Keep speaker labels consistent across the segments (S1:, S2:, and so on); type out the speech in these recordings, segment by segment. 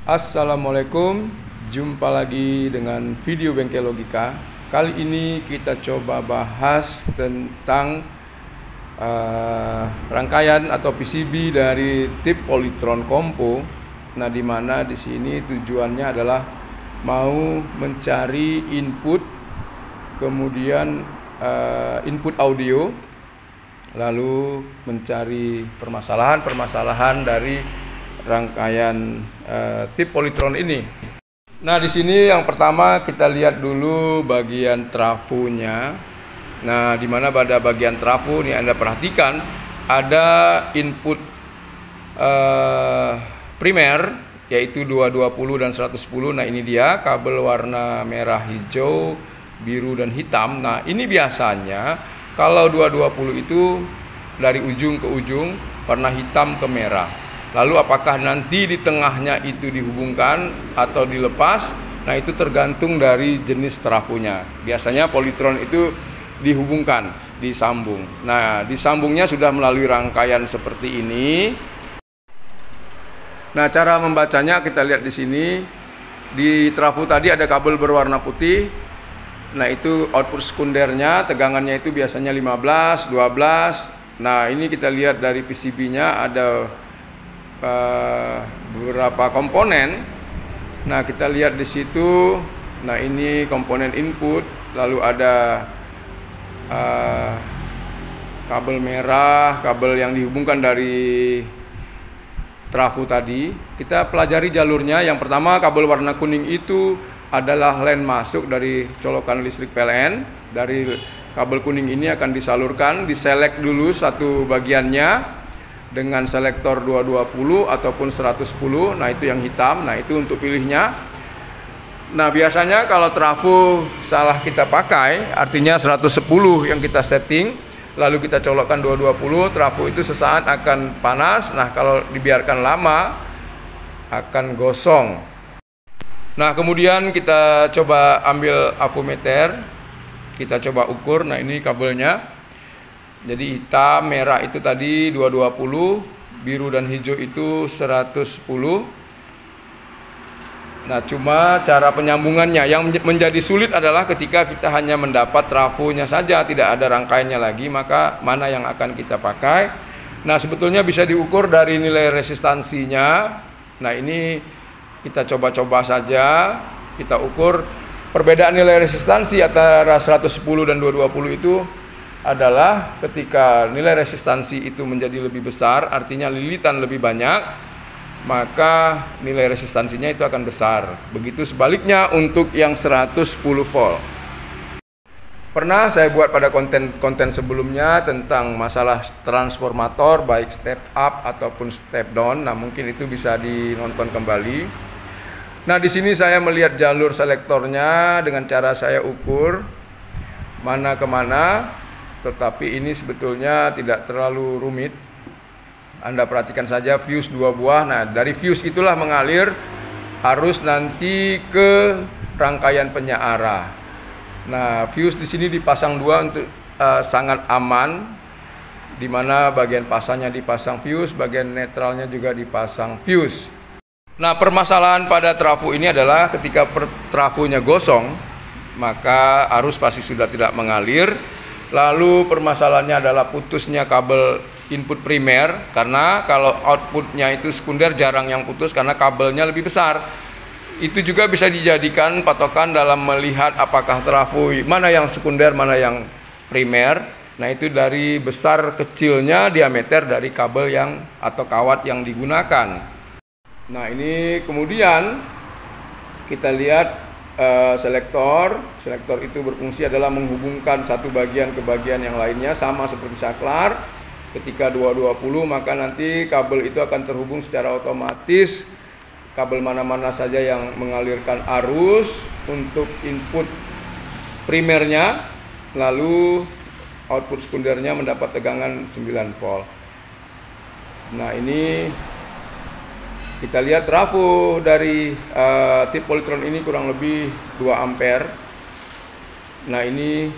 S1: Assalamualaikum, jumpa lagi dengan video Bengkel Logika. Kali ini kita coba bahas tentang rangkaian atau PCB dari tip Polytron Compo. Nah, di mana di sini tujuannya adalah mau mencari input, kemudian input audio, lalu mencari permasalahan dari rangkaian tip Polytron ini. Nah, di sini yang pertama kita lihat dulu bagian trafonya. Nah, di mana pada bagian trafo ini Anda perhatikan ada input primer yaitu 220 dan 110. Nah, ini dia kabel warna merah, hijau, biru dan hitam. Nah, ini biasanya kalau 220 itu dari ujung ke ujung warna hitam ke merah. Lalu apakah nanti di tengahnya itu dihubungkan atau dilepas? Nah, itu tergantung dari jenis trafonya. Biasanya Polytron itu dihubungkan, disambung. Nah, disambungnya sudah melalui rangkaian seperti ini. Nah, cara membacanya kita lihat di sini. Di trafo tadi ada kabel berwarna putih. Nah, itu output sekundernya, tegangannya itu biasanya 15, 12. Nah, ini kita lihat dari PCB-nya ada beberapa komponen. Nah, kita lihat di situ. Nah, ini komponen input, lalu ada kabel merah, kabel yang dihubungkan dari trafo tadi. Kita pelajari jalurnya. Yang pertama, kabel warna kuning itu adalah line masuk dari colokan listrik PLN. Dari kabel kuning ini akan disalurkan, diselect dulu satu bagiannya dengan selektor 220 ataupun 110. Nah, itu yang hitam. Nah, itu untuk pilihnya. Nah, biasanya kalau trafo salah kita pakai, artinya 110 yang kita setting, lalu kita colokkan 220, trafo itu sesaat akan panas. Nah, kalau dibiarkan lama akan gosong. Nah, kemudian kita coba ambil avometer, kita coba ukur. Nah, ini kabelnya. Jadi hitam, merah itu tadi 220, biru dan hijau itu 110. Nah, cuma cara penyambungannya yang menjadi sulit adalah ketika kita hanya mendapat trafonya saja, tidak ada rangkaiannya lagi, maka mana yang akan kita pakai. Nah, sebetulnya bisa diukur dari nilai resistansinya. Nah, ini kita coba-coba saja, kita ukur perbedaan nilai resistansi antara 110 dan 220 itu adalah ketika nilai resistansi itu menjadi lebih besar, artinya lilitan lebih banyak, maka nilai resistansinya itu akan besar. Begitu sebaliknya untuk yang 110 volt. Pernah saya buat pada konten sebelumnya tentang masalah transformator baik step up ataupun step down. Nah, mungkin itu bisa dinonton kembali. Nah, di sini saya melihat jalur selektornya dengan cara saya ukur mana ke mana. Tetapi ini sebetulnya tidak terlalu rumit. Anda perhatikan saja fuse 2 buah. Nah, dari fuse itulah mengalir arus nanti ke rangkaian penyearah. Nah, fuse di sini dipasang 2 untuk sangat aman, di mana bagian pasangnya dipasang fuse, bagian netralnya juga dipasang fuse. Nah, permasalahan pada trafo ini adalah ketika trafonya gosong, maka arus pasti sudah tidak mengalir. Lalu permasalahannya adalah putusnya kabel input primer, karena kalau outputnya itu sekunder jarang yang putus karena kabelnya lebih besar. Itu juga bisa dijadikan patokan dalam melihat apakah trafo mana yang sekunder, mana yang primer. Nah, itu dari besar kecilnya diameter dari kabel yang atau kawat yang digunakan. Nah, ini kemudian kita lihat selektor itu berfungsi adalah menghubungkan satu bagian ke bagian yang lainnya, sama seperti saklar. Ketika 220 maka nanti kabel itu akan terhubung secara otomatis, kabel mana-mana saja yang mengalirkan arus untuk input primernya, lalu output sekundernya mendapat tegangan 9 volt. Nah, ini kita lihat trafo dari tip Polytron ini kurang lebih 2 ampere. Nah, ini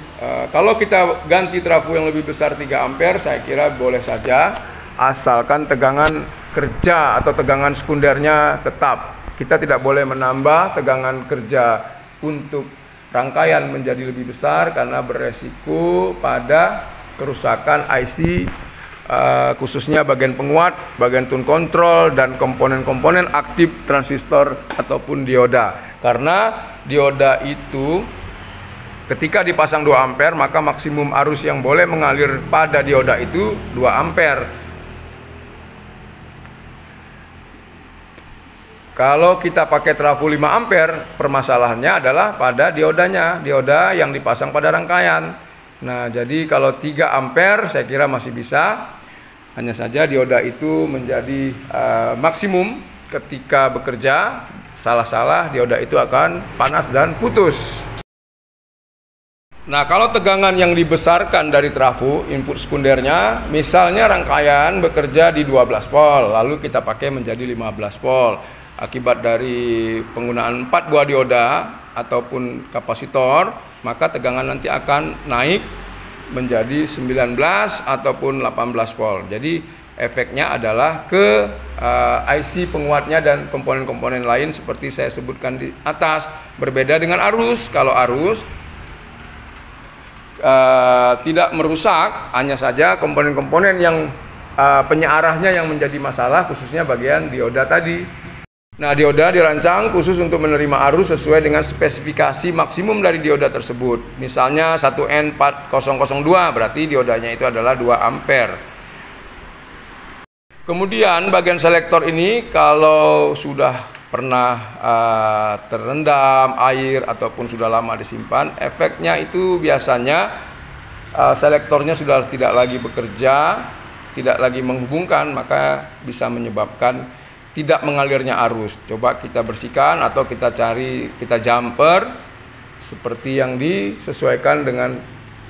S1: kalau kita ganti trafo yang lebih besar 3 ampere, saya kira boleh saja, asalkan tegangan kerja atau tegangan sekundernya tetap. kita tidak boleh menambah tegangan kerja untuk rangkaian menjadi lebih besar karena beresiko pada kerusakan IC, khususnya bagian penguat, bagian tune control, dan komponen-komponen aktif transistor ataupun dioda. Karena dioda itu ketika dipasang 2 ampere, maka maksimum arus yang boleh mengalir pada dioda itu 2 ampere. Kalau kita pakai trafo 5 ampere, permasalahannya adalah pada diodanya, dioda yang dipasang pada rangkaian. Nah, jadi kalau 3 ampere saya kira masih bisa. Hanya saja dioda itu menjadi maksimum ketika bekerja. Salah-salah dioda itu akan panas dan putus. Nah, kalau tegangan yang dibesarkan dari trafo, input sekundernya, misalnya rangkaian bekerja di 12 volt, lalu kita pakai menjadi 15 volt. Akibat dari penggunaan 4 buah dioda ataupun kapasitor, maka tegangan nanti akan naik menjadi 19 ataupun 18 volt. Jadi efeknya adalah ke IC penguatnya dan komponen-komponen lain seperti saya sebutkan di atas. Berbeda dengan arus. Kalau arus tidak merusak, hanya saja komponen-komponen yang penyearahnya yang menjadi masalah, khususnya bagian dioda tadi. Nah, dioda dirancang khusus untuk menerima arus sesuai dengan spesifikasi maksimum dari dioda tersebut. Misalnya 1N4002, berarti diodanya itu adalah 2 ampere. Kemudian bagian selektor ini kalau sudah pernah terendam air ataupun sudah lama disimpan, efeknya itu biasanya selektornya sudah tidak lagi bekerja, tidak lagi menghubungkan, maka bisa menyebabkan tidak mengalirnya arus. Coba kita bersihkan atau kita cari, kita jumper seperti yang disesuaikan dengan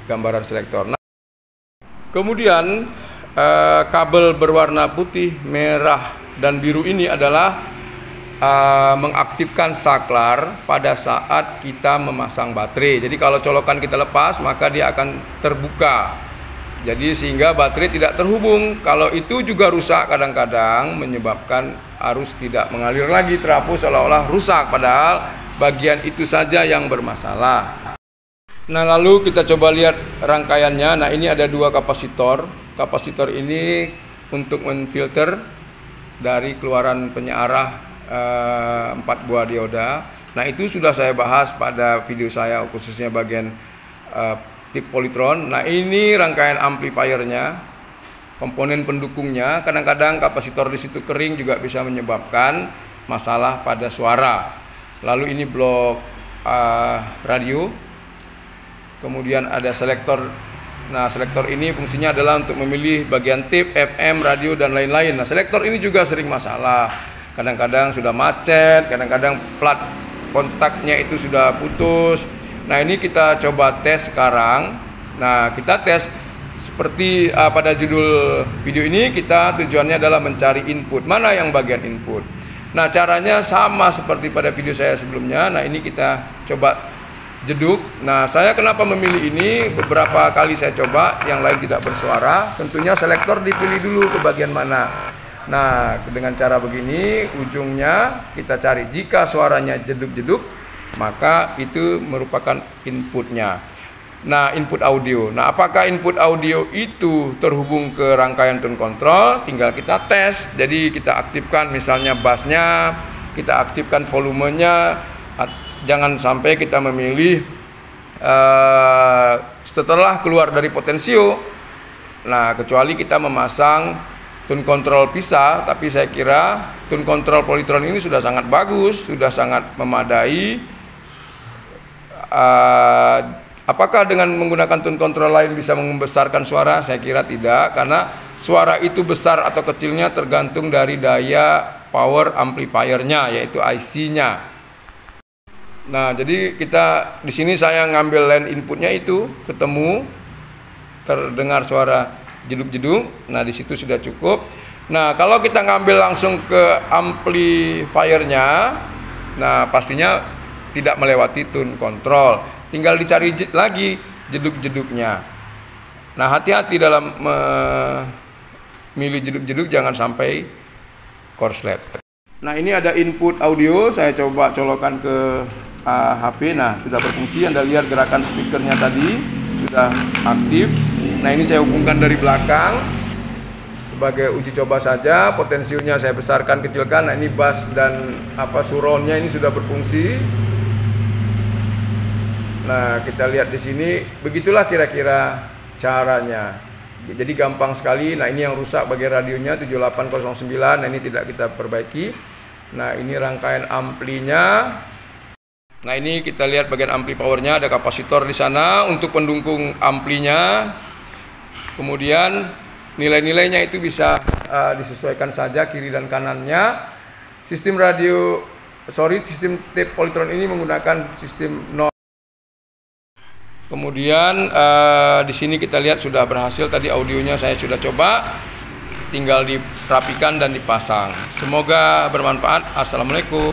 S1: gambaran selektor. Nah, kemudian kabel berwarna putih, merah, dan biru ini adalah mengaktifkan saklar pada saat kita memasang baterai. Jadi kalau colokan kita lepas, maka dia akan terbuka. Jadi sehingga baterai tidak terhubung. Kalau itu juga rusak, kadang-kadang menyebabkan arus tidak mengalir lagi, trafo seolah-olah rusak, padahal bagian itu saja yang bermasalah. Nah, lalu kita coba lihat rangkaiannya. Nah, ini ada 2 kapasitor. Kapasitor ini untuk menfilter dari keluaran penyearah 4 buah dioda. Nah, itu sudah saya bahas pada video saya, khususnya bagian tip polytron. Nah, ini rangkaian amplifiernya, komponen pendukungnya. Kadang-kadang kapasitor di situ kering juga bisa menyebabkan masalah pada suara. Lalu ini blok radio. Kemudian ada selektor. Nah, selektor ini fungsinya adalah untuk memilih bagian tip, FM, radio, dan lain-lain. Nah, selektor ini juga sering masalah. Kadang-kadang sudah macet, kadang-kadang plat kontaknya itu sudah putus. Nah, ini kita coba tes sekarang. Nah, kita tes seperti pada judul video ini, kita tujuannya adalah mencari input. Mana yang bagian input? Nah, caranya sama seperti pada video saya sebelumnya. Nah, ini kita coba jeduk. Nah, saya kenapa memilih ini? Beberapa kali saya coba, yang lain tidak bersuara. Tentunya selektor dipilih dulu ke bagian mana. Nah, dengan cara begini, ujungnya kita cari. Jika suaranya jeduk-jeduk, maka itu merupakan inputnya. Nah, input audio. Nah, apakah input audio itu terhubung ke rangkaian tune control? Tinggal kita tes. Jadi kita aktifkan misalnya bassnya, kita aktifkan volumenya. Jangan sampai kita memilih setelah keluar dari potensio. Nah, kecuali kita memasang tune control pisah, tapi saya kira tune control polytron ini sudah sangat bagus, sudah sangat memadai. Apakah dengan menggunakan tune control lain bisa membesarkan suara? Saya kira tidak, karena suara itu besar atau kecilnya tergantung dari daya power amplifiernya, yaitu IC-nya. Nah, jadi kita di sini saya ngambil line inputnya itu, ketemu, terdengar suara jeduk-jeduk. Nah, di situ sudah cukup. Nah, kalau kita ngambil langsung ke amplifiernya, nah pastinya tidak melewati tune control. Tinggal dicari lagi jeduk-jeduknya. Nah, hati-hati dalam memilih jeduk-jeduk, jangan sampai korslet. Nah, ini ada input audio, saya coba colokan ke HP. Nah, sudah berfungsi. Anda lihat gerakan speakernya tadi sudah aktif. Nah, ini saya hubungkan dari belakang sebagai uji coba saja. Potensinya saya besarkan, kecilkan. Nah, ini bass dan surroundnya ini sudah berfungsi. Nah, kita lihat di sini, begitulah kira-kira caranya. Jadi gampang sekali. Nah, ini yang rusak bagian radionya 7809. Nah, ini tidak kita perbaiki. Nah, ini rangkaian amplinya. Nah, ini kita lihat bagian ampli powernya, ada kapasitor di sana untuk pendukung amplinya. Kemudian nilai-nilainya itu bisa disesuaikan saja kiri dan kanannya. Sistem tape polytron ini menggunakan sistem no. Kemudian di sini kita lihat sudah berhasil. Tadi audionya saya sudah coba, tinggal dirapikan dan dipasang. Semoga bermanfaat. Assalamualaikum.